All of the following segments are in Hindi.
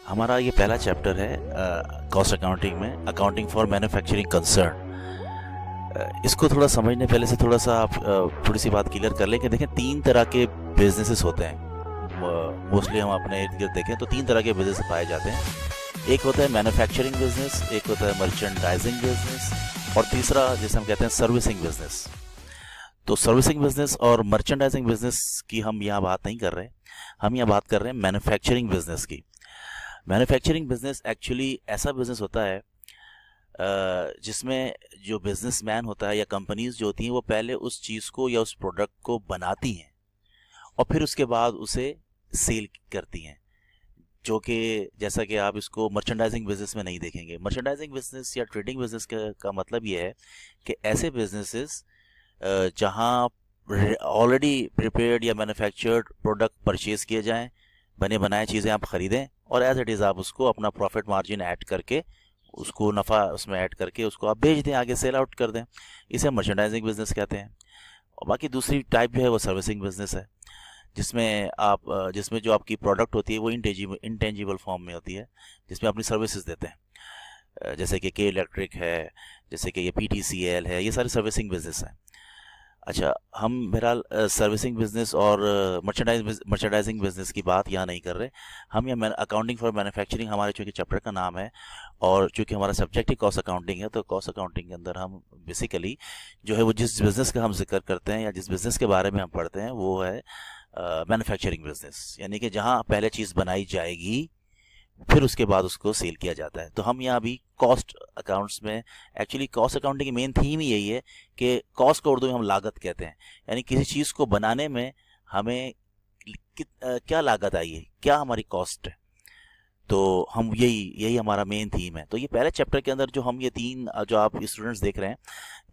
हमारा ये पहला चैप्टर है कॉस्ट अकाउंटिंग में, अकाउंटिंग फॉर मैन्युफैक्चरिंग कंसर्न। इसको थोड़ा समझने पहले से थोड़ा सा आप थोड़ी सी बात क्लियर कर लें कि देखें तीन तरह के बिजनेसेस होते हैं। मोस्टली हम अपने इर्द गिर्द देखें तो तीन तरह के बिजनेस पाए जाते हैं। एक होता है मैन्युफैक्चरिंग बिजनेस, एक होता है मर्चेंडाइजिंग बिजनेस, और तीसरा जिसे हम कहते हैं सर्विसिंग बिजनेस। तो सर्विसिंग बिजनेस और मर्चेंडाइजिंग बिजनेस की हम यहाँ बात नहीं कर रहे, हम यहाँ बात कर रहे हैं मैन्युफैक्चरिंग बिजनेस की। मैन्युफैक्चरिंग बिजनेस एक्चुअली ऐसा बिजनेस होता है जिसमें जो बिजनेसमैन होता है या कंपनीज जो होती हैं वो पहले उस चीज़ को या उस प्रोडक्ट को बनाती हैं और फिर उसके बाद उसे सेल करती हैं, जो कि जैसा कि आप इसको मर्चेंडाइजिंग बिजनेस में नहीं देखेंगे। मर्चेंडाइजिंग बिजनेस या ट्रेडिंग बिजनेस का मतलब ये है कि ऐसे बिजनेसेस जहां ऑलरेडी प्रिपेयर्ड या मैन्युफैक्चर्ड प्रोडक्ट परचेज किए जाएं, बने बनाए चीज़ें आप ख़रीदें और एज इट इज़ आप उसको अपना प्रॉफिट मार्जिन ऐड करके उसको नफ़ा उसमें ऐड करके उसको आप बेच दें, आगे सेल आउट कर दें। इसे मर्चेंडाइजिंग बिजनेस कहते हैं। और बाकी दूसरी टाइप जो है वो सर्विसिंग बिजनेस है, जिसमें जो आपकी प्रोडक्ट होती है वो इंटेंजिबल फॉर्म में होती है, जिसमें अपनी सर्विसेज देते हैं। जैसे कि के इलेक्ट्रिक है, जैसे कि ये PTCL है, ये सारे सर्विसिंग बिजनेस हैं। अच्छा, हम बहरहाल सर्विसिंग बिजनेस और मर्चेंडाइजिंग बिजनेस की बात यहाँ नहीं कर रहे। हम यहाँ अकाउंटिंग फॉर मैन्युफैक्चरिंग हमारे चूँकि चैप्टर का नाम है और चूँकि हमारा सब्जेक्ट ही कॉस्ट अकाउंटिंग है, तो कॉस्ट अकाउंटिंग के अंदर हम बेसिकली जो है वो जिस बिज़नेस का हम जिक्र करते हैं या जिस बिज़नेस के बारे में हम पढ़ते हैं वो है मैन्युफैक्चरिंग बिजनेस, यानी कि जहाँ पहले चीज़ बनाई जाएगी फिर उसके बाद उसको सेल किया जाता है। तो हम यहाँ अभी कॉस्ट अकाउंट्स में, एक्चुअली कॉस्ट अकाउंटिंग की मेन थीम ही यही है कि कॉस्ट को उर्दू में हम लागत कहते हैं, यानी किसी चीज़ को बनाने में हमें क्या लागत आई है, क्या हमारी कॉस्ट है। तो हम यही हमारा मेन थीम है। तो ये पहले चैप्टर के अंदर जो हम ये तीन जो आप स्टूडेंट्स देख रहे हैं,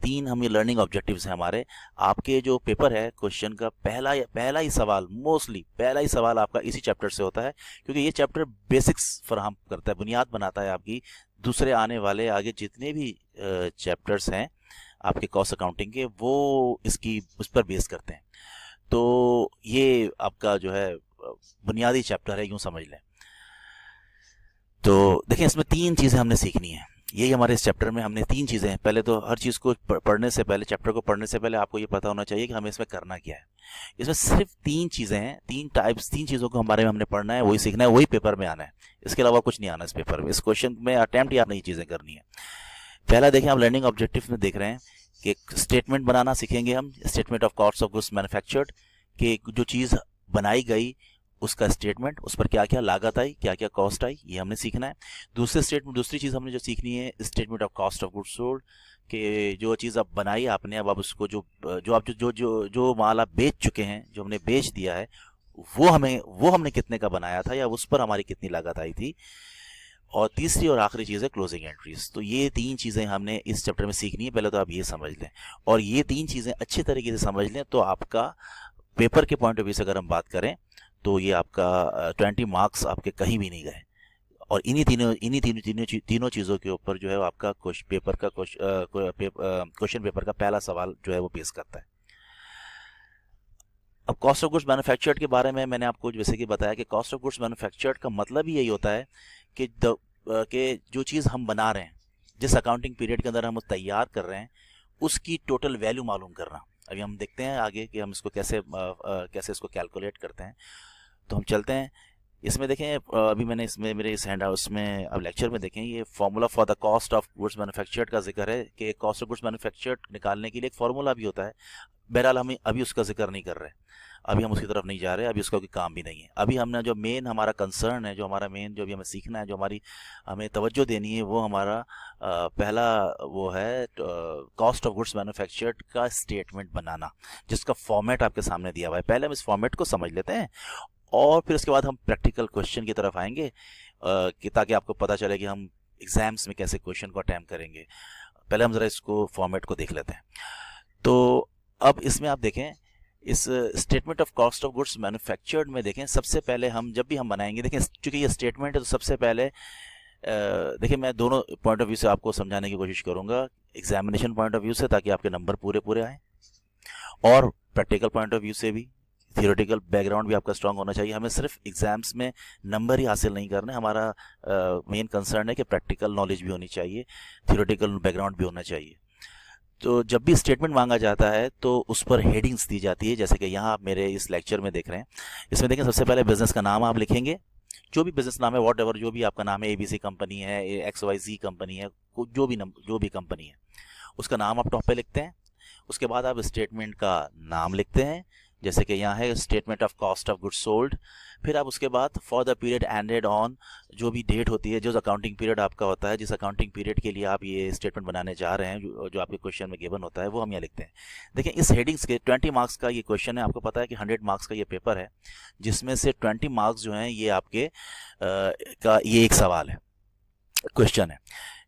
तीन हम ये लर्निंग ऑब्जेक्टिव्स हैं हमारे। आपके जो पेपर है क्वेश्चन का पहला ही सवाल, मोस्टली पहला ही सवाल आपका इसी चैप्टर से होता है, क्योंकि ये चैप्टर बेसिक्स फराहम करता है, बुनियाद बनाता है आपकी दूसरे आने वाले आगे जितने भी चैप्टर्स हैं आपके कॉस्ट अकाउंटिंग के, वो इसकी उस पर बेस करते हैं। तो ये आपका जो है बुनियादी चैप्टर है, यूँ समझ लें। तो देखें, इसमें तीन चीज़ें हमने सीखनी है। यही हमारे इस चैप्टर में हमने तीन चीज़ें हैं। पहले तो हर चीज़ को पढ़ने से पहले, चैप्टर को पढ़ने से पहले आपको ये पता होना चाहिए कि हमें इसमें करना क्या है। इसमें सिर्फ तीन चीज़ें हैं, तीन चीज़ों को हमारे में हमने पढ़ना है, वही सीखना है, वही पेपर में आना है। इसके अलावा कुछ नहीं आना इस पेपर में। इस क्वेश्चन में अटैम्प्ट ही आप नई चीज़ें करनी है। पहला देखें, आप लर्निंग ऑब्जेक्टिव में देख रहे हैं कि एक स्टेटमेंट बनाना सीखेंगे हम, statement of cost of goods manufactured, कि जो चीज़ बनाई गई उसका स्टेटमेंट, उस पर क्या क्या लागत आई, क्या क्या कॉस्ट आई, ये हमने सीखना है। दूसरी चीज़ हमने जो सीखनी है statement of cost of goods sold, कि जो चीज़ अब बनाई आपने, अब उसको जो आप जो माल आप बेच चुके हैं, जो हमने बेच दिया है, वो हमने कितने का बनाया था या उस पर हमारी कितनी लागत आई थी। और तीसरी और आखिरी चीज़ है क्लोजिंग एंट्रीज। तो ये तीन चीज़ें हमने इस चैप्टर में सीखनी है। पहले तो आप ये समझ लें, और ये तीन चीज़ें अच्छे तरीके से समझ लें तो आपका पेपर के पॉइंट ऑफ व्यू से अगर हम बात करें तो ये आपका 20 मार्क्स आपके कहीं भी नहीं गए। और तीनों चीज़ों के ऊपर जो है आपका क्वेश्चन पेपर का पहला सवाल जो है वो पेश करता है। अब कॉस्ट ऑफ गुड्स मैन्युफैक्चर्ड के बारे में मैंने आपको जैसे कि बताया कि कॉस्ट ऑफ गुड्स मैन्युफैक्चर्ड का मतलब ही यही होता है कि जो चीज़ हम बना रहे हैं, जिस अकाउंटिंग पीरियड के अंदर हम तैयार कर रहे हैं, उसकी टोटल वैल्यू मालूम करना। अभी हम देखते हैं आगे कि हम इसको कैसे इसको कैलकुलेट करते हैं। तो हम चलते हैं इसमें। देखें, अभी मैंने इसमें मेरे इस हैंड हाउस में अब लेक्चर में देखें, ये formula for the cost of goods manufactured का जिक्र है कि कॉस्ट ऑफ गुड्स मैन्युफैक्चर्ड निकालने के लिए एक फार्मूला भी होता है। बहरहाल हम अभी उसका जिक्र नहीं कर रहे, अभी हम उसकी तरफ नहीं जा रहे, अभी उसका कोई काम भी नहीं है। अभी हमने जो मेन हमारा कंसर्न है, जो हमारा मेन जो अभी हमें सीखना है, जो हमें तवज्जो देनी है, वो हमारा पहला वो है कॉस्ट ऑफ गुड्स मैन्युफैक्चर्ड का स्टेटमेंट बनाना, जिसका फॉर्मेट आपके सामने दिया हुआ है। पहले हम इस फॉर्मेट को समझ लेते हैं और फिर उसके बाद हम प्रैक्टिकल क्वेश्चन की तरफ आएंगे, कि ताकि आपको पता चले कि हम एग्जाम्स में कैसे क्वेश्चन को अटैम्प्ट करेंगे। पहले हम ज़रा इसको फॉर्मेट को देख लेते हैं। तो अब इसमें आप देखें, इस statement of cost of goods manufactured में देखें, सबसे पहले जब भी हम बनाएंगे, देखें चूंकि ये स्टेटमेंट है तो सबसे पहले देखिए मैं दोनों पॉइंट ऑफ व्यू से आपको समझाने की कोशिश करूंगा, एग्जामिनेशन पॉइंट ऑफ व्यू से ताकि आपके नंबर पूरे आए, और प्रैक्टिकल पॉइंट ऑफ व्यू से भी थियोरेटिकल बैकग्राउंड भी आपका स्ट्रांग होना चाहिए। हमें सिर्फ एग्जाम्स में नंबर ही हासिल नहीं करने, हमारा मेन कंसर्न है कि प्रैक्टिकल नॉलेज भी होनी चाहिए, थियोरेटिकल बैकग्राउंड भी होना चाहिए। तो जब भी स्टेटमेंट मांगा जाता है तो उस पर हेडिंग्स दी जाती है, जैसे कि यहाँ आप मेरे इस लेक्चर में देख रहे हैं। इसमें देखें, सबसे पहले बिजनेस का नाम आप लिखेंगे, जो भी बिजनेस नाम है, वॉट एवर जो भी आपका नाम है, ABC कंपनी है, XYZ कंपनी है, जो भी कंपनी है, उसका नाम आप टॉप पे लिखते हैं। उसके बाद आप स्टेटमेंट का नाम लिखते हैं, जैसे कि यहाँ है statement of cost of goods sold. फिर आप उसके बाद for the period ended on, जो भी डेट होती है, जो अकाउंटिंग पीरियड आपका होता है, जिस अकाउंटिंग पीरियड के लिए आप ये स्टेटमेंट बनाने जा रहे हैं, जो आपके क्वेश्चन में गिवन होता है, वो हम यहाँ लिखते हैं। देखिए, इस हेडिंग्स के 20 मार्क्स का ये क्वेश्चन है। आपको पता है कि 100 मार्क्स का ये पेपर है, जिसमें से 20 मार्क्स जो हैं ये आपके का ये एक सवाल है, क्वेश्चन है।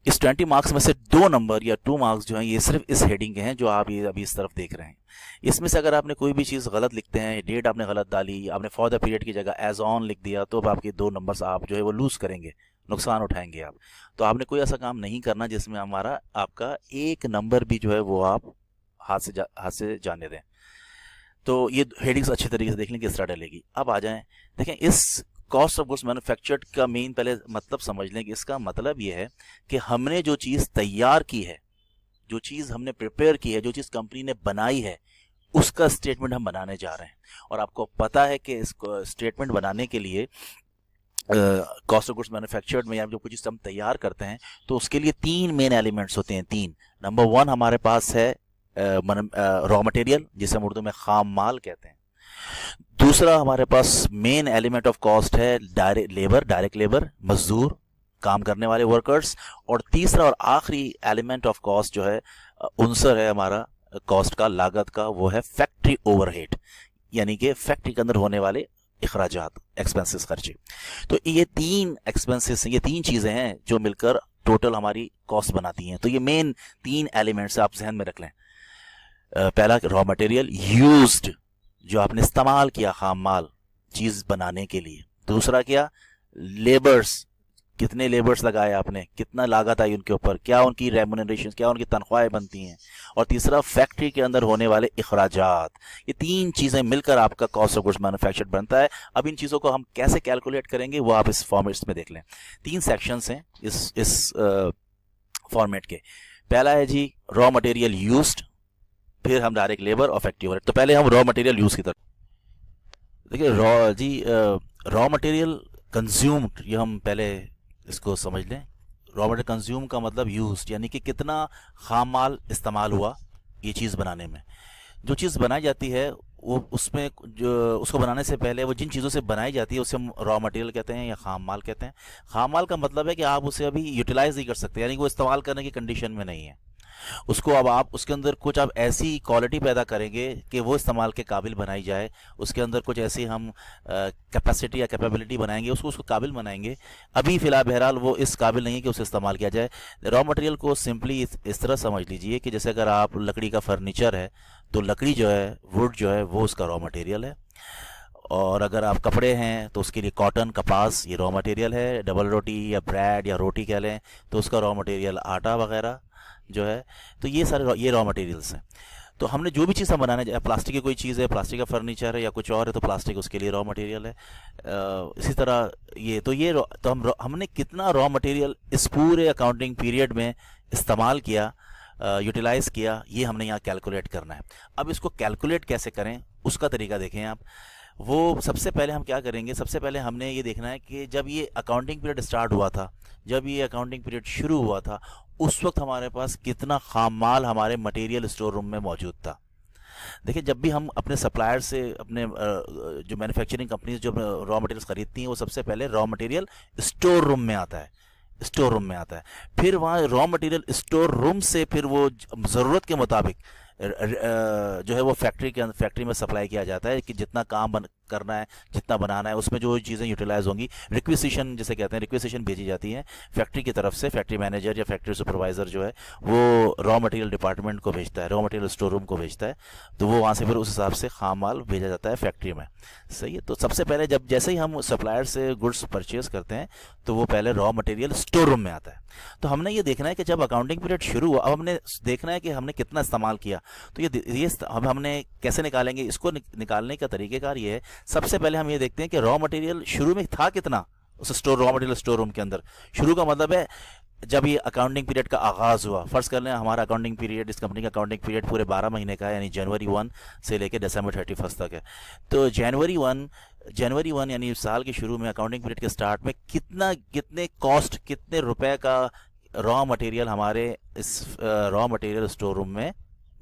इस 20 मार्क्स में से 2 नंबर या 2 मार्क्स जो हैं ये सिर्फ इस हेडिंग के हैं, जो आप ये अभी इस तरफ देख रहे हैं। इसमें से अगर आपने कोई भी चीज़ गलत लिखते हैं, डेट आपने गलत डाली, आपने फॉर द पीरियड की जगह एज ऑन लिख दिया, तो आपके 2 नंबर्स आप जो है वो लूज़ करेंगे, नुकसान उठाएंगे आप। तो आपने कोई ऐसा काम नहीं करना जिसमें हमारा आपका 1 नंबर भी जो है वो आप हाथ से जाने दें। तो ये हेडिंग्स अच्छी तरीके से देख लें किस तरह डलेगी। अब आ जाएं, देखें, इस कॉस्ट ऑफ गुड्स मैन्युफैक्चर्ड का मेन पहले मतलब समझ लें कि इसका मतलब ये है कि हमने जो चीज़ तैयार की है, जो चीज़ हमने प्रिपेयर की है, जो चीज़ कंपनी ने बनाई है, उसका स्टेटमेंट हम बनाने जा रहे हैं। और आपको पता है कि इस स्टेटमेंट बनाने के लिए कॉस्ट ऑफ गुड्स मैन्युफैक्चर्ड में या जो कुछ चीज़ हम तैयार करते हैं, तो उसके लिए 3 मेन एलिमेंट्स होते हैं। 3 नंबर 1 हमारे पास है रॉ मटेरियल, जिसे हम उर्दू में खाम माल कहते हैं। दूसरा हमारे पास मेन एलिमेंट ऑफ कॉस्ट है डायरेक्ट लेबर, मजदूर, काम करने वाले वर्कर्स। और तीसरा और आखिरी एलिमेंट ऑफ कॉस्ट जो है, उनसर है हमारा कॉस्ट का, लागत का, वो है फैक्ट्री ओवरहेड, यानी कि फैक्ट्री के अंदर होने वाले अखराजात, एक्सपेंसेस, खर्चे। तो ये 3 एक्सपेंसेस, ये 3 चीज़ें हैं जो मिलकर टोटल हमारी कॉस्ट बनाती हैं। तो ये मेन 3 एलिमेंट्स आप जहन में रख लें। पहला रॉ मटेरियल यूज्ड, जो आपने इस्तेमाल किया खाम माल चीज़ बनाने के लिए। दूसरा क्या, लेबर्स, कितने लेबर्स लगाए आपने, कितना लागत आई उनके ऊपर, क्या उनकी रेम्यूनरेशन, क्या उनकी तनख्वाहें बनती हैं। और तीसरा फैक्ट्री के अंदर होने वाले अखराजात। ये 3 चीज़ें मिलकर आपका कॉस्ट ऑफ गुड्स मैन्युफैक्चर्ड बनता है। अब इन चीज़ों को हम कैसे कैलकुलेट करेंगे वो आप इस फॉर्मेट्स में देख लें। 3 सेक्शंस हैं इस फॉर्मेट के। पहला है जी रॉ मटेरियल यूज्ड, फिर हम डायरेक्ट लेबर और फैक्ट्री ओवरहेड। तो पहले हम रॉ मटेरियल यूज़ की तरफ देखिए। रॉ मटेरियल कंज्यूम्ड, ये हम पहले इसको समझ लें। रॉ मटेरियल कंज्यूम का मतलब यूज्ड, यानी कि कितना खाम माल इस्तेमाल हुआ ये चीज़ बनाने में। जो चीज़ बनाई जाती है वो उसमें जो उसको बनाने से पहले वो जिन चीज़ों से बनाई जाती है उसे हम रॉ मटेरियल कहते हैं या खाम माल कहते हैं। खाम माल का मतलब है कि आप उसे अभी यूटिलाइज नहीं कर सकते, यानी कि वो इस्तेमाल करने की कंडीशन में नहीं है। उसको अब आप उसके अंदर कुछ आप ऐसी क्वालिटी पैदा करेंगे कि वो इस्तेमाल के काबिल बनाई जाए। उसके अंदर कुछ ऐसी हम कैपेसिटी या कैपेबिलिटी बनाएंगे, उसको काबिल बनाएंगे। अभी फ़िलहाल बहरहाल वो इस काबिल नहीं है कि उसे इस्तेमाल किया जाए। रॉ मटेरियल को सिंपली इस तरह समझ लीजिए कि जैसे अगर आप लकड़ी का फर्नीचर है तो लकड़ी जो है, वुड जो है, वो उसका रॉ मटेरियल है। और अगर आप कपड़े हैं तो उसके लिए कॉटन, कपास, ये रॉ मटेरियल है। डबल रोटी या ब्रेड या रोटी कह लें तो उसका रॉ मटेरियल आटा वगैरह जो है। तो ये सारे ये रॉ मटेरियल्स हैं। तो हमने जो भी चीज़ हम बनाने जाए, प्लास्टिक की कोई चीज़ है, प्लास्टिक का फर्नीचर है या कुछ और है, तो प्लास्टिक उसके लिए रॉ मटेरियल है। इसी तरह हमने कितना रॉ मटेरियल इस पूरे अकाउंटिंग पीरियड में इस्तेमाल किया, यूटिलाइज़ किया, ये हमने यहाँ कैलकुलेट करना है। अब इसको कैलकुलेट कैसे करें उसका तरीका देखें आप। वो सबसे पहले हम क्या करेंगे, सबसे पहले हमने ये देखना है कि जब ये अकाउंटिंग पीरियड स्टार्ट हुआ था, जब ये अकाउंटिंग पीरियड शुरू हुआ था, उस वक्त हमारे पास कितना खाम माल हमारे मटेरियल स्टोर रूम में मौजूद था। देखिए, जब भी हम अपने सप्लायर से, अपने जो मैन्युफैक्चरिंग कंपनीज जो रॉ मटेरियल्स खरीदती हैं, वो सबसे पहले रॉ मटेरियल स्टोर रूम में आता है, स्टोर रूम में आता है। फिर वहाँ रॉ मटेरियल स्टोर रूम से फिर वो ज़रूरत के मुताबिक जो है वो फैक्ट्री में सप्लाई किया जाता है कि जितना काम करना है, जितना बनाना है, उसमें जो चीज़ें यूटिलाइज होंगी, रिक्विजिशन जिसे कहते हैं, रिक्विजिशन भेजी जाती है फैक्ट्री की तरफ से। फैक्ट्री मैनेजर या फैक्ट्री सुपरवाइज़र जो है वो रॉ मटेरियल डिपार्टमेंट को भेजता है, रॉ मटेरियल स्टोर रूम को भेजता है। तो वो वहाँ से फिर उस हिसाब से खाम माल भेजा जाता है फैक्ट्री में। सही है। तो सबसे पहले जैसे ही हम सप्लायर से गुड्स परचेज करते हैं तो वो पहले रॉ मटेरियल स्टोर रूम में आता है। तो हमने ये देखना है कि जब अकाउंटिंग पीरियड शुरू हुआ, अब हमने देखना है कि हमने कितना इस्तेमाल किया। तो ये अब हमने कैसे निकालेंगे इसको? निकालने का तरीकेकार ये है, सबसे पहले हम ये देखते हैं कि रॉ मटेरियल शुरू में था कितना उस store raw material store room के अंदर। शुरू का मतलब है जब ये अकाउंटिंग पीरियड का आगाज़ हुआ। फर्ज कर लें हमारा अकाउंटिंग पीरियड, इस कंपनी का अकाउंटिंग पीरियड पूरे 12 महीने का है, यानी जनवरी 1 से लेकर दिसंबर 31 तक है। तो जनवरी 1 यानी साल के शुरू में अकाउंटिंग पीरियड के स्टार्ट में कितने कॉस्ट, कितने रुपए का रॉ मटेरियल हमारे इस रॉ मटेरियल स्टोर रूम में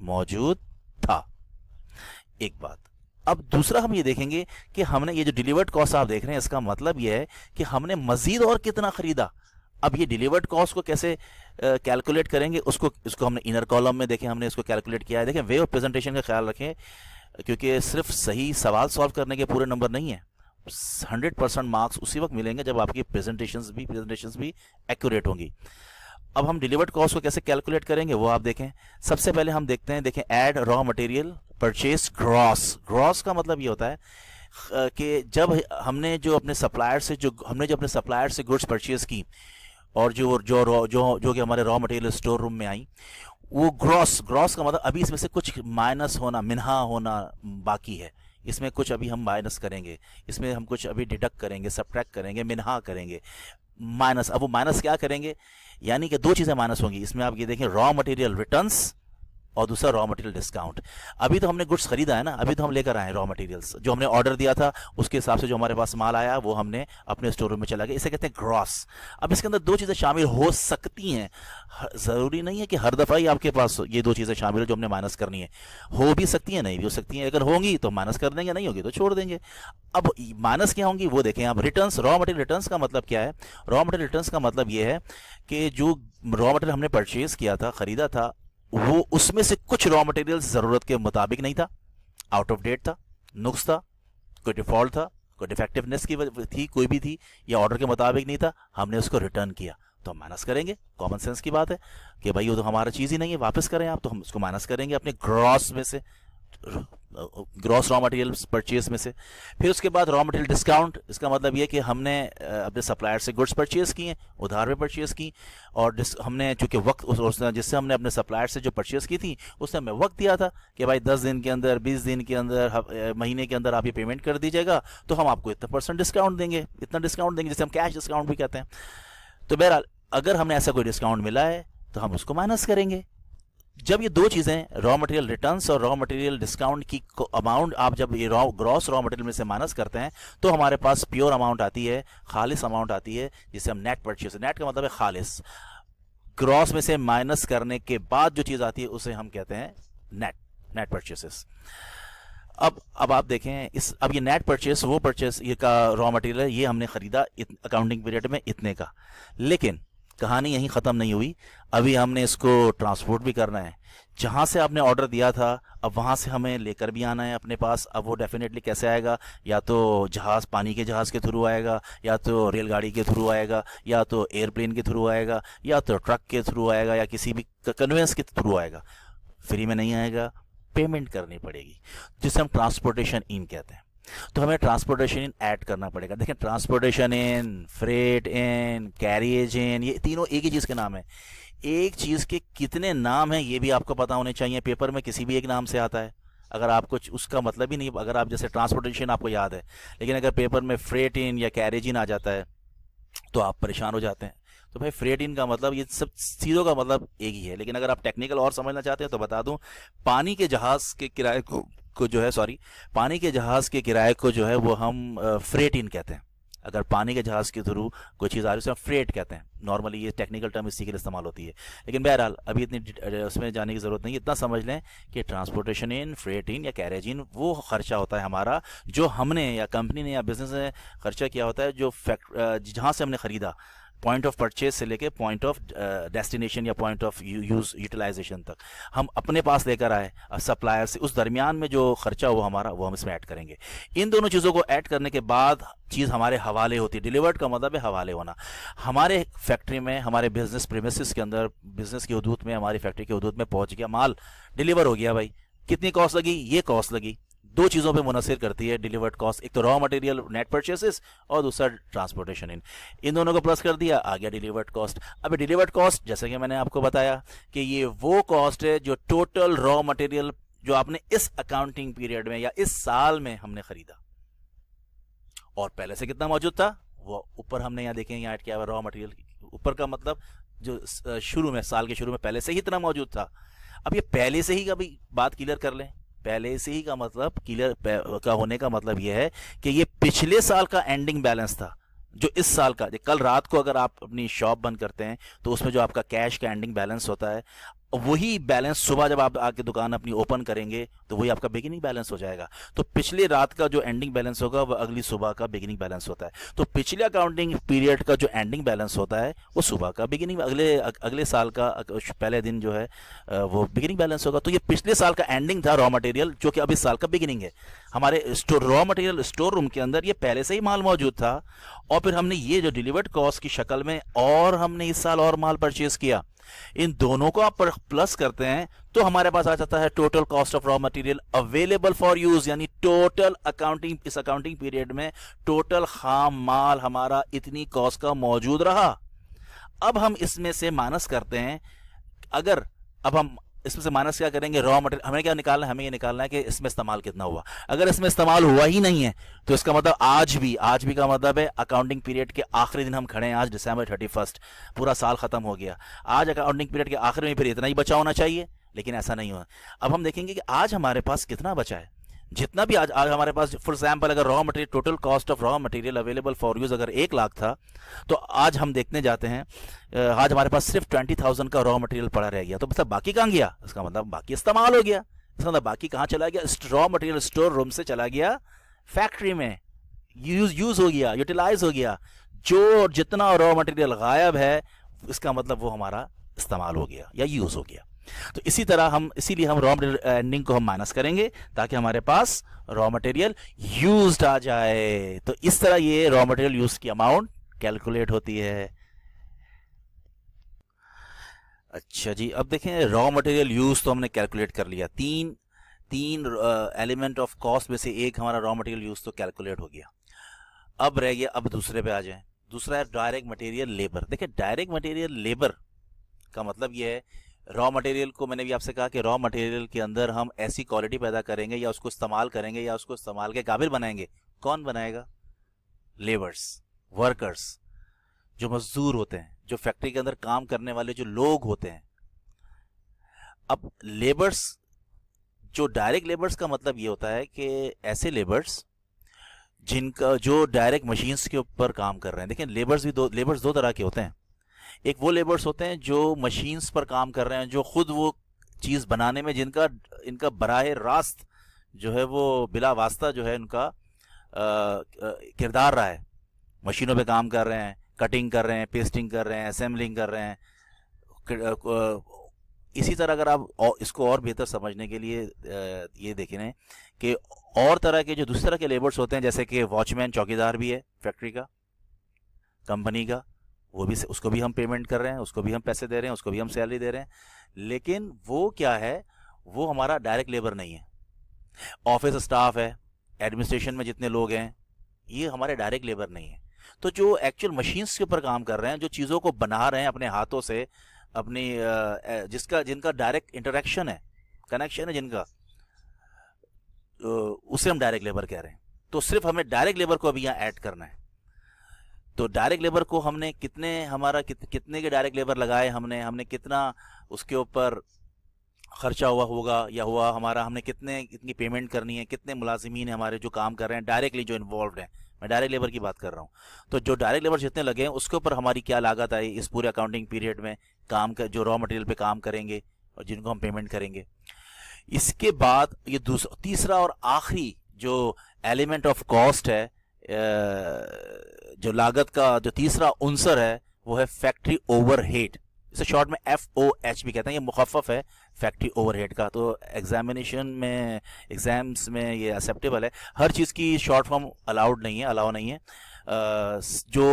मौजूद था। एक बात। अब दूसरा हम ये देखेंगे कि हमने ये जो डिलीवर्ड कॉस्ट आप देख रहे हैं, इसका मतलब ये है कि हमने मजीद और कितना खरीदा। अब ये डिलीवर्ड कॉस्ट को कैसे कैलकुलेट करेंगे, इसको हमने इनर कॉलम में देखें, हमने इसको कैलकुलेट किया है। देखें वे ऑफ प्रेजेंटेशन का ख्याल रखें, क्योंकि सिर्फ सही सवाल सॉल्व करने के पूरे नंबर नहीं है। 100% मार्क्स उसी वक्त मिलेंगे जब आपकी प्रेजेंटेशंस भी एक्यूरेट होंगी। अब हम डिलीवर्ड कॉस्ट को कैसे कैलकुलेट करेंगे वो आप देखें। सबसे पहले हम देखते हैं, देखें add raw material purchase gross. Gross का मतलब ये होता है कि जब हमने जो अपने सप्लायर से गुड्स परचेज की और जो कि हमारे रॉ मटेरियल स्टोर रूम में आई, वो ग्रॉस का मतलब अभी इसमें से कुछ माइनस होना, मिन्हा होना बाकी है। इसमें कुछ अभी हम माइनस करेंगे, इसमें हम कुछ अभी डिडक्ट करेंगे, सब्ट्रैक्ट करेंगे, मिन्हा करेंगे, माइनस। अब वो माइनस क्या करेंगे, यानी कि दो चीज़ें माइनस होंगी इसमें। आप ये देखें, रॉ मटेरियल रिटर्न्स और दूसरा रॉ मटेरियल डिस्काउंट। अभी तो हमने गुड्स खरीदा है ना, अभी तो हम लेकर आए रॉ मटेरियल्स, जो हमने ऑर्डर दिया था उसके हिसाब से जो हमारे पास माल आया वो हमने अपने स्टोर रूम में चला गया। इसे कहते हैं ग्रॉस। अब इसके अंदर दो चीज़ें शामिल हो सकती हैं, ज़रूरी नहीं है कि हर दफ़ा ही आपके पास ये दो चीज़ें शामिल हो जो हमने माइनस करनी है। हो भी सकती हैं, नहीं भी हो सकती हैं। अगर होंगी तो माइनस कर देंगे, नहीं होगी तो छोड़ देंगे। अब माइनस क्या होंगी वो देखें आप। रिटर्न्स, रॉ मटेरियल रिटर्न्स का मतलब क्या है? रॉ मटेरियल रिटर्न्स का मतलब ये है कि जो रॉ मटेरियल हमने परचेज किया था, खरीदा था, वो उसमें से कुछ रॉ मटेरियल ज़रूरत के मुताबिक नहीं था, आउट ऑफ डेट था, नुक्स था, कोई डिफॉल्ट था, कोई डिफेक्टिवनेस की थी, कोई भी थी, या ऑर्डर के मुताबिक नहीं था, हमने उसको रिटर्न किया तो हम माइनस करेंगे। कॉमन सेंस की बात है कि भाई वो तो हमारा चीज़ ही नहीं है, वापस करें आप, तो हम उसको माइनस करेंगे अपने ग्रॉस में से, ग्रॉस रॉ मटेरियल परचेज में से। फिर उसके बाद रॉ मटेरियल डिस्काउंट। इसका मतलब ये कि हमने अपने सप्लायर से गुड्स परचेज किए, उधार में परचेज की, और हमने चूंकि वक्त जिससे हमने अपने सप्लायर से जो परचेज की थी उसने हमें वक्त दिया था कि भाई 10 दिन के अंदर, 20 दिन के अंदर, महीने के अंदर आप ये पेमेंट कर दीजिएगा तो हम आपको इतना % डिस्काउंट देंगे, इतना डिस्काउंट देंगे, जिसे हम कैश डिस्काउंट भी कहते हैं। तो बहरहाल अगर हमने ऐसा कोई डिस्काउंट मिला है तो हम उसको माइनस करेंगे। जब ये दो चीज़ें, रॉ मटेरियल रिटर्न्स और रॉ मटेरियल डिस्काउंट की अमाउंट, आप जब ये ग्रॉस रॉ मटेरियल में से माइनस करते हैं तो हमारे पास प्योर अमाउंट आती है, खालिस अमाउंट आती है, जिसे हम नेट परचेज, नेट का मतलब है खालिस। ग्रॉस में से माइनस करने के बाद जो चीज़ आती है उसे हम कहते हैं नेट परचेसेस। अब आप देखें अब ये नेट परचेस, वो परचेस ये का रॉ मटेरियल है, ये हमने खरीदा अकाउंटिंग पीरियड में इतने का। लेकिन कहानी यहीं ख़त्म नहीं हुई, अभी हमने इसको ट्रांसपोर्ट भी करना है। जहाँ से आपने ऑर्डर दिया था अब वहाँ से हमें लेकर भी आना है अपने पास। अब वो डेफिनेटली कैसे आएगा? या तो जहाज़, पानी के जहाज़ के थ्रू आएगा, या तो रेलगाड़ी के थ्रू आएगा, या तो एयरप्लेन के थ्रू आएगा, या तो ट्रक के थ्रू आएगा, या किसी भी कन्वेंस के थ्रू आएगा। फ्री में नहीं आएगा, पेमेंट करनी पड़ेगी, जिसे हम ट्रांसपोर्टेशन इन कहते हैं। तो हमें ट्रांसपोर्टेशन इन ऐड करना पड़ेगा। देखें, transportation in, freight in, carriage in, ये तीनों एक ही चीज़ के नाम है। एक चीज़ के कितने नाम हैं ये भी आपको पता होने चाहिए। पेपर में किसी भी एक नाम से आता है, अगर आपको उसका मतलब ही नहीं, अगर आप जैसे ट्रांसपोर्टेशन आपको याद है, लेकिन अगर पेपर में फ्रेट इन या कैरेज इन आ जाता है तो आप परेशान हो जाते हैं। तो भाई फ्रेट इन का मतलब, ये सब चीज़ों का मतलब एक ही है। लेकिन अगर आप टेक्निकल और समझना चाहते हैं तो बता दूं, पानी के जहाज़ के किराए को जो है, पानी के जहाज़ के किराए को जो है वो हम फ्रेट इन कहते हैं। अगर पानी के जहाज़ के थ्रू कोई चीज़ आ रही है उसे हम फ्रेट कहते हैं। नॉर्मली ये टेक्निकल टर्म इसी के लिए इस्तेमाल होती है। लेकिन बहरहाल अभी इतनी उसमें जाने की ज़रूरत नहीं है। इतना समझ लें कि ट्रांसपोर्टेशन इन, फ्रेट इन या कैरेज इन वो खर्चा होता है हमारा, जो हमने या कंपनी ने या बिजनेस ने खर्चा किया होता है, जो जहाँ से हमने ख़रीदा, पॉइंट ऑफ परचेज से लेके पॉइंट ऑफ डेस्टिनेशन या पॉइंट ऑफ यूटिलाइजेशन तक हम अपने पास लेकर आए सप्लायर से, उस दरमियान में जो खर्चा हुआ हमारा वो हम इसमें ऐड करेंगे। इन दोनों चीज़ों को ऐड करने के बाद चीज़ हमारे हवाले होती है। डिलीवर्ड का मतलब है हवाले होना। हमारे फैक्ट्री में, हमारे बिजनेस प्रीमिसेस के अंदर, बिजनेस की हदूद में, हमारी फैक्ट्री की हदूद में पहुंच गया माल, डिलीवर हो गया। भाई कितनी कॉस्ट लगी? ये कॉस्ट लगी दो चीज़ों पे मुनसर करती है डिलीवर्ड कॉस्ट, एक तो रॉ मटेरियल नेट परचेसेस और दूसरा ट्रांसपोर्टेशन इन दोनों को प्लस कर दिया, आ गया डिलीवर्ड कॉस्ट। अब डिलीवर्ड कॉस्ट जैसे कि मैंने आपको बताया कि ये वो कॉस्ट है जो टोटल रॉ मटेरियल जो आपने इस अकाउंटिंग पीरियड में या इस साल में हमने खरीदा और पहले से कितना मौजूद था वो ऊपर हमने यहाँ देखें, यहाँ ऐड किया हुआ रॉ मटेरियल ऊपर का मतलब जो शुरू में साल के शुरू में पहले से ही इतना मौजूद था। अब ये पहले से ही का भी बात क्लियर कर लें, पहले से ही का मतलब क्लियर का होने का मतलब ये है कि ये पिछले साल का एंडिंग बैलेंस था जो इस साल का, कल रात को अगर आप अपनी शॉप बंद करते हैं तो उसमें जो आपका कैश का एंडिंग बैलेंस होता है वही बैलेंस सुबह जब आप आके दुकान अपनी ओपन करेंगे तो वही आपका बिगिनिंग बैलेंस हो जाएगा। तो पिछले रात का जो एंडिंग बैलेंस होगा वह अगली सुबह का बिगिनिंग बैलेंस होता है। तो पिछले अकाउंटिंग पीरियड का जो एंडिंग बैलेंस होता है वो सुबह का बिगिनिंग, अगले साल का पहले दिन जो है वो बिगिनिंग बैलेंस होगा। तो ये पिछले साल का एंडिंग था रॉ मटेरियल जो कि अब इस साल का बिगिनिंग है। हमारे रॉ मटेरियल स्टोर रूम के अंदर ये पहले से ही माल मौजूद था और फिर हमने ये जो डिलीवर्ड कॉस्ट की शक्ल में और हमने इस साल और माल परचेज किया, इन दोनों को आप प्लस करते हैं तो हमारे पास आ जाता है total cost of raw material available for use, यानी टोटल अकाउंटिंग इस अकाउंटिंग पीरियड में टोटल खाम माल हमारा इतनी कॉस्ट का मौजूद रहा। अब हम इसमें से माइनस करते हैं, अगर अब हम इसमें से माइनस क्या करेंगे रॉ मटेरियल, हमें क्या निकालना है, हमें ये निकालना है कि इसमें इस्तेमाल कितना हुआ। अगर इसमें इस्तेमाल हुआ ही नहीं है तो इसका मतलब आज भी का मतलब है अकाउंटिंग पीरियड के आखिरी दिन हम खड़े हैं, आज December 31, पूरा साल खत्म हो गया। आज अकाउंटिंग पीरियड के आखिर में फिर इतना ही बचा होना चाहिए, लेकिन ऐसा नहीं हुआ। अब हम देखेंगे कि आज हमारे पास कितना बचा है, जितना भी आज हमारे पास फॉर एग्जाम्पल अगर raw material total cost of raw material available for use अगर 1 लाख था तो आज हम देखने जाते हैं आज हमारे पास सिर्फ 20,000 का रॉ मटेरियल पड़ा रह गया। तो मतलब बाकी कहाँ गया, इसका मतलब बाकी इस्तेमाल हो गया। इसका मतलब बाकी कहाँ चला गया, रॉ मटेरियल स्टोर रूम से चला गया फैक्ट्री में, यूज हो गया, यूटिलाइज हो गया। जो जितना रॉ मटेरियल गायब है इसका मतलब वो हमारा इस्तेमाल हो गया या यूज हो गया। तो इसी तरह हम इसीलिए हम रॉ मटेरियल एंडिंग को हम माइनस करेंगे ताकि हमारे पास रॉ मटेरियल यूज्ड आ जाए। तो इस तरह ये रॉ मटेरियल यूज की अमाउंट कैलकुलेट होती है। अच्छा जी, अब देखें रॉ मटेरियल यूज तो हमने कैलकुलेट कर लिया, तीन एलिमेंट ऑफ कॉस्ट में से एक हमारा रॉ मटेरियल यूज तो कैलकुलेट हो गया। अब रह गया, अब दूसरे पे आ जाए। दूसरा है डायरेक्ट मटेरियल लेबर। देखिए डायरेक्ट मटेरियल लेबर का मतलब ये है, रॉ मटेरियल को मैंने भी आपसे कहा कि रॉ मटेरियल के अंदर हम ऐसी क्वालिटी पैदा करेंगे या उसको इस्तेमाल करेंगे या उसको इस्तेमाल के काबिल बनाएंगे। कौन बनाएगा? लेबर्स, वर्कर्स, जो मजदूर होते हैं, जो फैक्ट्री के अंदर काम करने वाले जो लोग होते हैं। अब लेबर्स, जो डायरेक्ट लेबर्स का मतलब ये होता है कि ऐसे लेबर्स जिनका जो डायरेक्ट मशीन्स के ऊपर काम कर रहे हैं। देखिए लेबर्स दो तरह के होते हैं। एक वो लेबर्स होते हैं जो मशीन्स पर काम कर रहे हैं, जो खुद वो चीज़ बनाने में इनका बराह रास्त जो है वो बिला वास्ता जो है इनका किरदार रहा है। मशीनों पे काम कर रहे हैं, कटिंग कर रहे हैं, पेस्टिंग कर रहे हैं, असेंबलिंग कर रहे हैं। इसी तरह अगर आप इसको और बेहतर समझने के लिए ये देखें कि और तरह के जो दूसरी तरह के लेबर्स होते हैं, जैसे कि वॉचमैन, चौकीदार भी है फैक्ट्री का, कंपनी का, वो भी, उसको भी हम पेमेंट कर रहे हैं, उसको भी हम पैसे दे रहे हैं, उसको भी हम सैलरी दे रहे हैं, लेकिन वो क्या है, वो हमारा डायरेक्ट लेबर नहीं है। ऑफिस स्टाफ है, एडमिनिस्ट्रेशन में जितने लोग हैं, ये हमारे डायरेक्ट लेबर नहीं है। तो जो एक्चुअल मशीन्स के ऊपर काम कर रहे हैं, जो चीज़ों को बना रहे हैं अपने हाथों से, अपनी जिनका डायरेक्ट इंटरेक्शन है, कनेक्शन है जिनका, उसे हम डायरेक्ट लेबर कह रहे हैं। तो सिर्फ हमें डायरेक्ट लेबर को अभी यहाँ ऐड करना है। तो डायरेक्ट लेबर को हमने कितने के डायरेक्ट लेबर लगाए, हमने कितना उसके ऊपर खर्चा होगा या हुआ हमारा, हमने कितनी पेमेंट करनी है, कितने मुलाजिमीन हैं हमारे जो काम कर रहे हैं डायरेक्टली, जो इन्वॉल्व हैं। मैं डायरेक्ट लेबर की बात कर रहा हूँ। तो जो डायरेक्ट लेबर जितने लगे हैं उसके ऊपर हमारी क्या लागत आई इस पूरे अकाउंटिंग पीरियड में, जो रॉ मटेरियल पे काम करेंगे और जिनको हम पेमेंट करेंगे। इसके बाद ये तीसरा और आखिरी जो एलिमेंट ऑफ कॉस्ट है, जो लागत का जो तीसरा उनसर है, वो है फैक्ट्री ओवरहेड। इसे शॉर्ट में FOH भी कहते हैं। ये मुखफ़फ़ है फैक्ट्री ओवरहेड का। तो एग्जाम्स में ये एक्सेप्टेबल है। हर चीज़ की शॉर्ट फॉर्म अलाउ नहीं है। जो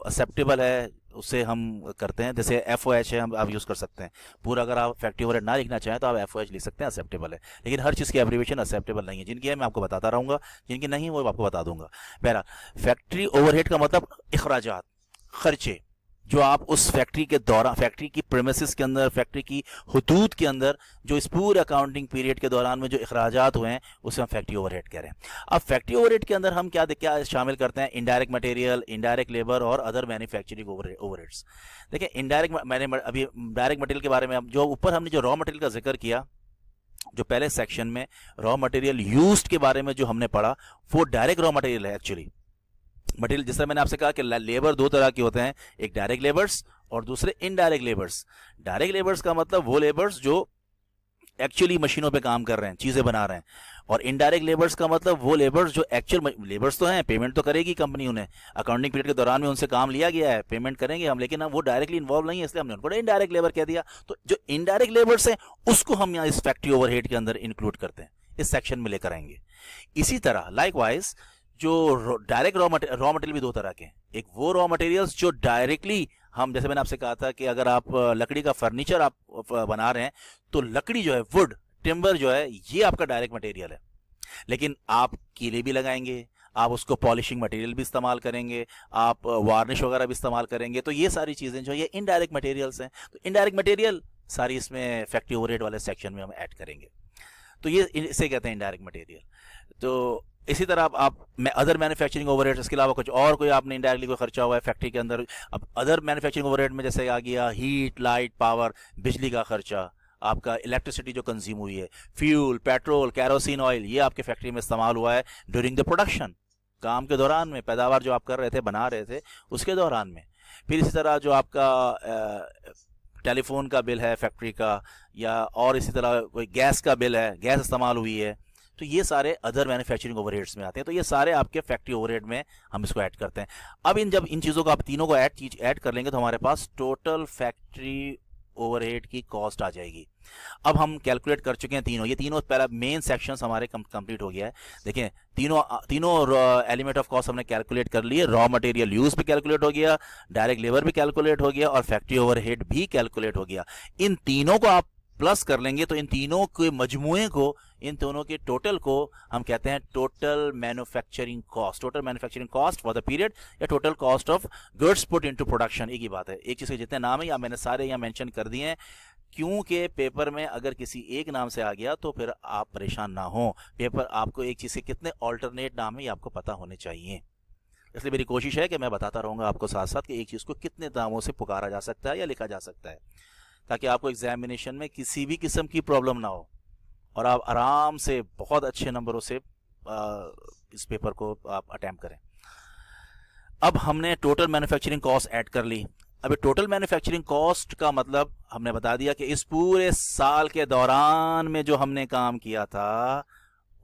एक्सेप्टेबल है उससे हम करते हैं, जैसे FOH है, हम आप यूज़ कर सकते हैं पूरा। अगर आप फैक्ट्री ओवरहेड ना लिखना चाहें तो आप FOH लिख सकते हैं, एक्सेप्टेबल है। लेकिन हर चीज़ की एब्रीविएशन एक्सेप्टेबल नहीं है। जिनकी है मैं आपको बताता रहूँगा, जिनकी नहीं वो आपको बता दूंगा। पहला, फैक्ट्री ओवरहेड का मतलब अखराजात, खर्चे जो आप उस फैक्ट्री के दौरान, फैक्ट्री की प्रेमिसेस के अंदर, फैक्ट्री की हुदूद के अंदर जो इस पूरे अकाउंटिंग पीरियड के दौरान में जो अखराजात हुए हैं उसे हम फैक्ट्री ओवरहेड कह रहे हैं। अब फैक्ट्री ओवरहेड के अंदर हम क्या क्या शामिल करते हैं? इनडायरेक्ट मटेरियल, इनडायरेक्ट लेबर और अदर मैन्युफैक्चरिंग ओवरहेड्स। देखिए इंडायरेक्ट, मैंने अभी डायरेक्ट मटेरियल के बारे में, जो ऊपर हमने जो रॉ मटेरियल का जिक्र किया, जो पहले सेक्शन में रॉ मटेरियल यूज्ड के बारे में जो हमने पढ़ा, वो डायरेक्ट रॉ मटेरियल है एक्चुअली। मटेरियल, जिस तरह मैंने आपसे कहा कि लेबर दो तरह के होते हैं, एक डायरेक्ट लेबर्स और दूसरे इनडायरेक्ट लेबर्स। डायरेक्ट लेबर्स का मतलब वो लेबर्स जो एक्चुअली मशीनों पे काम कर रहे हैं, चीजें बना रहे हैं। और इनडायरेक्ट लेबर्स का मतलब वो लेबर्स जो एक्चुअल लेबर्स तो हैं, पेमेंट तो करेगी कंपनी उन्हें, अकाउंटिंग पीरियड के दौरान में उनसे काम लिया गया है, पेमेंट करेंगे हम, लेकिन वो डायरेक्टली इन्वॉल्व नहीं है, इसलिए हमने उनको इनडायरेक्ट लेबर कह दिया। तो जो इनडायरेक्ट लेबर्स हैं उसको हम यहाँ इस फैक्ट्री ओवरहेड के अंदर इंक्लूड करते हैं, इस सेक्शन में लेकर आएंगे। इसी तरह लाइकवाइज जो डायरेक्ट रॉ मटेरियल भी दो तरह के हैं। एक वो रॉ मटेरियल्स जो डायरेक्टली हम, जैसे मैंने आपसे कहा था कि अगर आप लकड़ी का फर्नीचर आप बना रहे हैं तो लकड़ी जो है, वुड, टिम्बर जो है, ये आपका डायरेक्ट मटेरियल है। लेकिन आप कीले भी लगाएंगे, आप उसको पॉलिशिंग मटेरियल भी इस्तेमाल करेंगे, आप वार्निश वगैरह भी इस्तेमाल करेंगे, तो ये सारी चीज़ें जो ये इनडायरेक्ट मटेरियल्स हैं। तो इनडायरेक्ट मटेरियल सारी इसमें फैक्ट्री ओवरहेड वाले सेक्शन में हम ऐड करेंगे। तो ये इसे कहते हैं इनडायरेक्ट मटेरियल। तो इसी तरह आप अदर मैन्युफैक्चरिंग ओवरहेड, इसके अलावा कुछ और कोई आपने इनडायरेक्टली कोई खर्चा हुआ है फैक्ट्री के अंदर। अब अदर मैन्युफैक्चरिंग ओवरहेड में जैसे आ गया हीट, लाइट, पावर, बिजली का खर्चा, आपका इलेक्ट्रिसिटी जो कंज्यूम हुई है, फ्यूल, पेट्रोल, कैरोसिन ऑयल, ये आपके फैक्ट्री में इस्तेमाल हुआ है ड्यूरिंग द प्रोडक्शन, काम के दौरान में, पैदावार जो आप कर रहे थे, बना रहे थे, उसके दौरान में। फिर इसी तरह जो आपका टेलीफोन का बिल है फैक्ट्री का, या और इसी तरह कोई गैस का बिल है, गैस इस्तेमाल हुई है, तो ये सारे अदर मैन्युफैक्चरिंग ओवरहेड्स में आते हैं। तो ये सारे आपके फैक्ट्री ओवरहेड में हम इसको ऐड करते हैं। अब जब इन चीज़ों को आप तीनों को ऐड कर लेंगे तो हमारे पास टोटल फैक्ट्री ओवरहेड की कॉस्ट आ जाएगी। अब हम कैलकुलेट कर चुके हैं तीनों, ये तीनों पहला मेन सेक्शंस हमारे कंप्लीट हो गया है। देखें तीनों एलिमेंट ऑफ कॉस्ट हमने कैलकुलेट कर लिए। रॉ मटेरियल यूज भी कैलकुलेट हो गया, डायरेक्ट लेबर भी कैलकुलेट हो गया और फैक्ट्री ओवरहेड भी कैलकुलेट हो गया। इन तीनों को आप प्लस कर लेंगे तो इन तीनों के मजमुए को, इन दोनों के टोटल को हम कहते हैं total manufacturing cost. Total manufacturing cost for the period या total cost of goods put into production, एक ही बात है। एक चीज के जितने नाम है या मैंने सारे यहाँ मेंशन कर दिए हैं, क्योंकि पेपर में अगर किसी एक नाम से आ गया तो फिर आप परेशान ना हो। पेपर आपको एक चीज के कितने ऑल्टरनेट नाम है ये आपको पता होने चाहिए। इसलिए मेरी कोशिश है कि मैं बताता रहूंगा आपको साथ साथ कि एक चीज को कितने नामों से पुकारा जा सकता है या लिखा जा सकता है, ताकि आपको एग्जामिनेशन में किसी भी किस्म की प्रॉब्लम ना हो और आप आराम से बहुत अच्छे नंबरों से इस पेपर को आप अटेम्प्ट करें। अब हमने टोटल मैन्युफैक्चरिंग कॉस्ट ऐड कर ली। अभी टोटल मैन्युफैक्चरिंग कॉस्ट का मतलब हमने बता दिया कि इस पूरे साल के दौरान में जो हमने काम किया था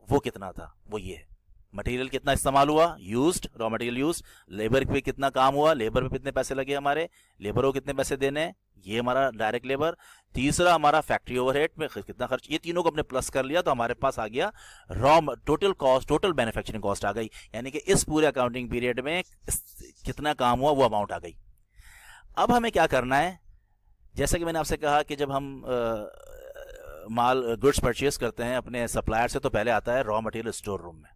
वो कितना था, वो ये है। मटेरियल कितना इस्तेमाल हुआ, used, raw material use, labour पे कितना काम हुआ, लेबर पे कितने पैसे लगे हमारे, लेबर को कितने पैसे देने, ये हमारा डायरेक्ट लेबर। तीसरा हमारा फैक्ट्री ओवरहेड में कितना खर्च, ये तीनों को हमने प्लस कर लिया तो हमारे पास आ गया total cost, total manufacturing cost आ गई। यानी कि इस पूरे अकाउंटिंग पीरियड में कितना काम हुआ वो अमाउंट आ गई। अब हमें क्या करना है, जैसा कि मैंने आपसे कहा कि जब हम माल गुड्स परचेज करते हैं अपने सप्लायर से तो पहले आता है रॉ मटेरियल स्टोर रूम में,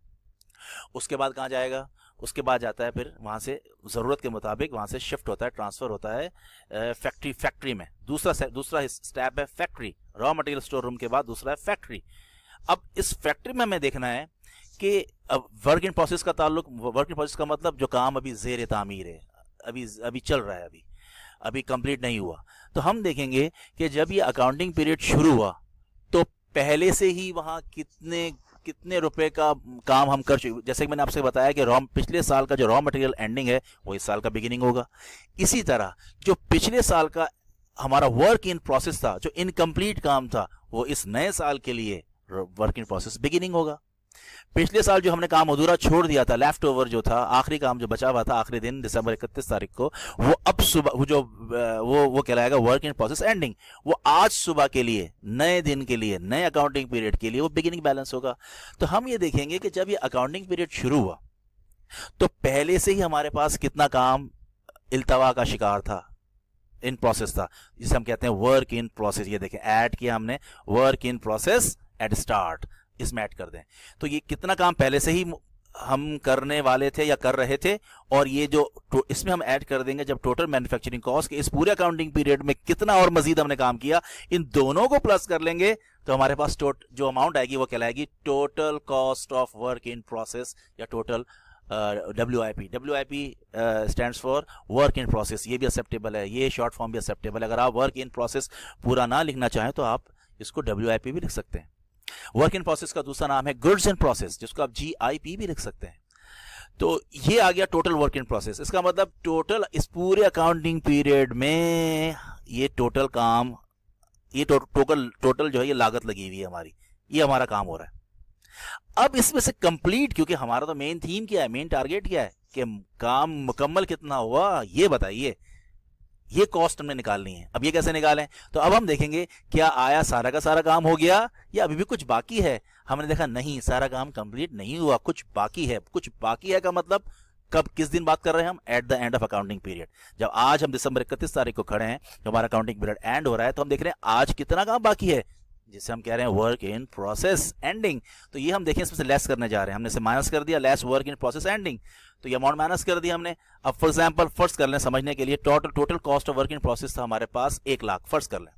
उसके बाद कहाँ जाएगा, उसके बाद जाता है फिर वहाँ से ज़रूरत के मुताबिक वहाँ से शिफ्ट होता है, ट्रांसफ़र होता है फैक्ट्री में। दूसरा स्टेप है factory, raw material store room के बाद दूसरा है फैक्ट्री। अब इस फैक्ट्री में हमें देखना है कि अब वर्क इन प्रोसेस का ताल्लुक, वर्क इन प्रोसेस का मतलब जो काम अभी ज़ेर तामीर है, अभी चल रहा है, अभी कंप्लीट नहीं हुआ। तो हम देखेंगे कि जब ये अकाउंटिंग पीरियड शुरू हुआ तो पहले से ही वहाँ कितने रुपए का काम हम कर चुके। जैसे कि मैंने आपसे बताया कि पिछले साल का जो रॉ मटेरियल एंडिंग है वो इस साल का बिगिनिंग होगा। इसी तरह जो पिछले साल का हमारा वर्क इन प्रोसेस था, जो इनकम्प्लीट काम था, वो इस नए साल के लिए वर्क इन प्रोसेस बिगिनिंग होगा। पिछले साल जो हमने काम अधूरा छोड़ दिया था, लेफ्ट ओवर जो था, आखिरी काम जो बचा हुआ था आखिरी दिन दिसंबर 31 तारीख को, वो अब सुबह जो वो कहलाएगा वर्क इन प्रोसेस एंडिंग। वो आज सुबह के लिए, नए दिन के लिए, नए अकाउंटिंग पीरियड के लिए वो बिगिनिंग बैलेंस होगा। तो हम ये देखेंगे कि जब ये अकाउंटिंग पीरियड शुरू हुआ तो पहले से ही हमारे पास कितना काम इल्तवा का शिकार था, इन प्रोसेस था, जिसे हम कहते हैं वर्क इन प्रोसेस। ये देखें ऐड किया हमने, work in process at start, इसमें ऐड कर दें। तो ये कितना काम पहले से ही हम करने वाले थे या कर रहे थे, और ये जो इसमें हम ऐड कर देंगे जब टोटल मैन्युफैक्चरिंग कॉस्ट के इस पूरे अकाउंटिंग पीरियड में कितना और मजीद हमने काम किया, इन दोनों को प्लस कर लेंगे तो हमारे पास जो अमाउंट आएगी वो कहलाएगी total cost of work in process या total WIP। WIP stands for work in process. ये भी एक्सेप्टेबल है, ये शॉर्ट फॉर्म भी एक्सेप्टेबल है। अगर आप वर्क इन प्रोसेस पूरा ना लिखना चाहें तो आप इसको WIP भी लिख सकते हैं। वर्क इन प्रोसेस का दूसरा नाम है गुड्स इन प्रोसेस, जिसको आप GIP भी लिख सकते हैं। तो ये आ गया टोटल वर्क इन प्रोसेस। इसका मतलब टोटल इस पूरे अकाउंटिंग पीरियड में ये टोटल काम, ये टोटल जो है ये लागत लगी हुई है हमारी, ये हमारा काम हो रहा है। अब इसमें से कंप्लीट, क्योंकि हमारा तो मेन थीम क्या है, मेन टारगेट क्या है कि काम मुकम्मल कितना हुआ ये बताइए, ये कॉस्ट हमने निकालनी है। अब ये कैसे निकालें, तो अब हम देखेंगे क्या आया सारा का सारा काम हो गया या अभी भी कुछ बाकी है। हमने देखा नहीं, सारा काम कंप्लीट नहीं हुआ, कुछ बाकी है। कुछ बाकी है का मतलब कब, किस दिन बात कर रहे हैं हम, at the end of accounting period. जब आज हम दिसंबर 31 तारीख को खड़े हैं, जब हमारा अकाउंटिंग पीरियड एंड हो रहा है, तो हम देख रहे हैं आज कितना काम बाकी है, जिसे हम कह रहे हैं वर्क इन प्रोसेस एंडिंग। तो ये हम देखें इसमें से लेस करने जा रहे हैं, हमने इसे माइनस कर दिया, lace work in process ending, तो ये अमाउंट माइनस कर दिया हमने। अब फॉर एग्जांपल फर्स्ट कर लें समझने के लिए, total cost of work in process था हमारे पास 1 लाख, फर्स्ट कर लें।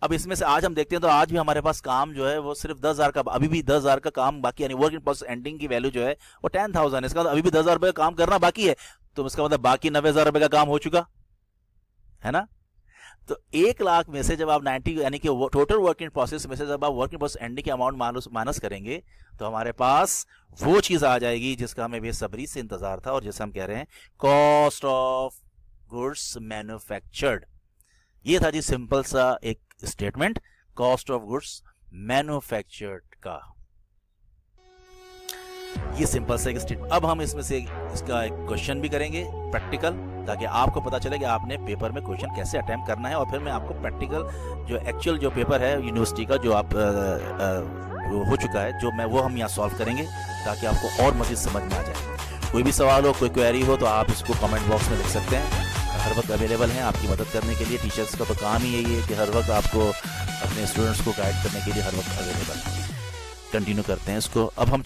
अब इसमें से आज हम देखते हैं तो आज भी हमारे पास काम जो है वो सिर्फ 10,000 का, अभी भी 10,000 का काम बाकी, यानी वर्क इन प्रोसेस एंडिंग की वैल्यू जो है वो 10,000 है। इसका मतलब अभी भी 10,000 रुपये का काम करना बाकी है, तो इसका मतलब बाकी 90,000 रुपये का काम हो चुका है ना। तो 1 लाख में से जब आप 90 यानी कि टोटल वर्क इन प्रोसेस में से जब आप वर्क इन प्रोसेस एंडिंग के अमाउंट माइनस करेंगे तो हमारे पास वो चीज आ जाएगी जिसका हमें बेसब्री से इंतजार था, और जैसे हम कह रहे हैं कॉस्ट ऑफ गुड्स मैन्युफैक्चर्ड। ये था जी सिंपल सा एक statement cost of goods manufactured का, ये सिंपल सा एक स्टेटमेंट। अब हम इसमें से इसका एक क्वेश्चन भी करेंगे प्रैक्टिकल, ताकि आपको पता चले कि आपने पेपर में क्वेश्चन कैसे अटेम्प्ट करना है, और फिर मैं आपको प्रैक्टिकल जो एक्चुअल जो पेपर है यूनिवर्सिटी का जो आप हो चुका है, जो मैं वो हम यहाँ सॉल्व करेंगे ताकि आपको और मज़ीद समझ में आ जाए। कोई भी सवाल हो, कोई क्वेरी हो तो आप इसको कमेंट बॉक्स में लिख सकते हैं। हर वक्त अवेलेबल हैं आपकी मदद करने के लिए। टीचर्स का तो काम ही यही है कि हर वक्त आपको अपने स्टूडेंट्स को गाइड करने के लिए हर वक्त अवेलेबल। कंटिन्यू करते हैं इसको। अब हम